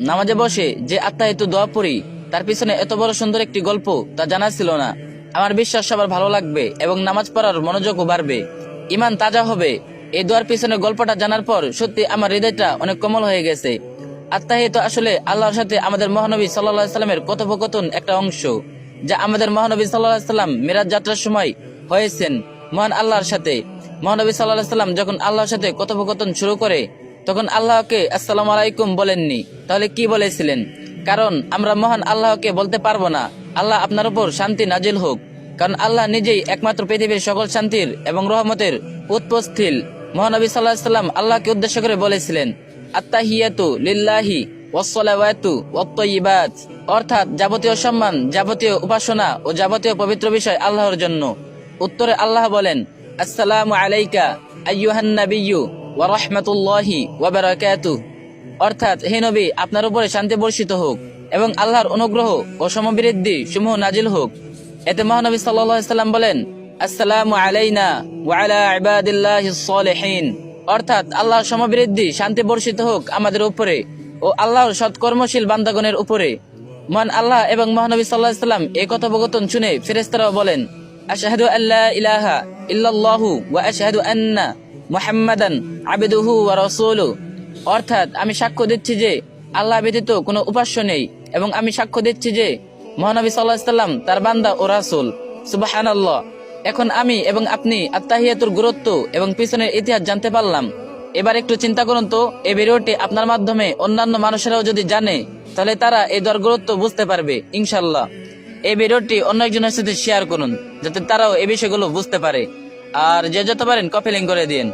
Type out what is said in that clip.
নামাজে বসে যে আত্মাহিত দোয়া পড়ি তার পিছনে এত বড় সুন্দর একটি গল্প তা জানা ছিল না। আমার বিশ্বাস সবার ভালো লাগবে এবং নামাজ পড়ার মনোযোগও বাড়বে, ইমান তাজা হবে। এই দোয়ার পিছনে গল্পটা জানার পর সত্যি আমার হৃদয়টা অনেক কোমল হয়ে গেছে। আত্মাহিত আসলে আল্লাহর সাথে আমাদের মহানবী সাল্লাল্লাহু আলাইহি সাল্লামের কথোপকথন একটা অংশ, যা আমাদের মহানবী সাল্লাল্লাহু আলাইহি সাল্লাম মিরাজ যাত্রার সময় হয়েছেন মহান আল্লাহর সাথে। মহানবী সাল্লাল্লাহু আলাইহি সাল্লাম যখন আল্লাহর সাথে কথোপকথন শুরু করে তখন আল্লাহকে আসসালামু আলাইকুম বলেননি, তাহলে কি বলেছিলেন? কারণ আমরা মহান আল্লাহকে বলতে পারবো না আল্লাহ আপনার উপর শান্তি নাজিল হোক, কারণ আল্লাহ নিজেই একমাত্র পৃথিবীর সকল শান্তির এবং রহমতের উৎপস্থিল। মহানবী সাল্লাল্লাহু আলাইহি সাল্লাম আল্লাহকে উদ্দেশ্য করে বলেছিলেন, আত্তাহিয়াতু লিল্লাহি ওয়াসসালাওয়াতু ওয়াত-তাইয়্যিবাত, অর্থাৎ যাবতীয় সম্মান, যাবতীয় উপাসনা ও যাবতীয় পবিত্র বিষয় আল্লাহর জন্য। উত্তরে আল্লাহ বলেন, আসসালামু আলাইকা আইয়ুহান নাবিয়্যু ওয়া রাহমাতুল্লাহি ওয়া বারাকাতুহু, অর্থাৎ হে নবী, আপনার উপরে শান্তি বর্ষিত হোক এবং আল্লাহর অনুগ্রহ ও সমবৃদ্ধি সমূহ নাজিল হোক। এতে মহানবী সাল্লাল্লাহু আলাইহি সাল্লাম বলেন, আসসালামু আলাইনা ওয়া আলা ইবাদিল্লাহিস সালিহিন, অর্থাৎ আল্লাহর সমবৃদ্ধি শান্তি বর্ষিত হোক আমাদের উপরে ও আল্লাহর সৎকর্মশীল বান্দাগণের উপরে। মহান আল্লাহ এবং মহানবী সাল্লাল্লাহু আলাইহি সাল্লাম এই কথোপকথন শুনে ফেরেশতারাও বলেন, আশহাদু আল্লা ইলাহা ইল্লাল্লাহু ওয়া আশহাদু আন্না মুহাম্মাদান আবদুহু ওয়া রাসূলুহু, অর্থাৎ আমি সাক্ষ্য দিচ্ছি যে আল্লাহ ব্যতীত কোনো উপাস্য নেই এবং আমি সাক্ষ্য দিচ্ছি যে মহানবী সাল্লাল্লাহু আলাইহি সাল্লাম তার বান্দা ও রাসূল। সুবহানাল্লাহ। এখন আমি এবং আপনি আত্তাহিয়াতুর গুরুত্ব এবং পিছনের ইতিহাস জানতে পারলাম। এবার একটু চিন্তা করুন তো, এই ভিডিওটি আপনার মাধ্যমে অন্যান্য মানুষেরাও যদি জানে তাহলে তারা এই দোয়ার গুরুত্ব বুঝতে পারবে ইনশাআল্লাহ। এই ভিডিওটি অন্য একজনের সাথে শেয়ার করুন যাতে তারাও এই বিষয়গুলো বুঝতে পারে, আর যে যত পারেন কপি লিংক করে দিন।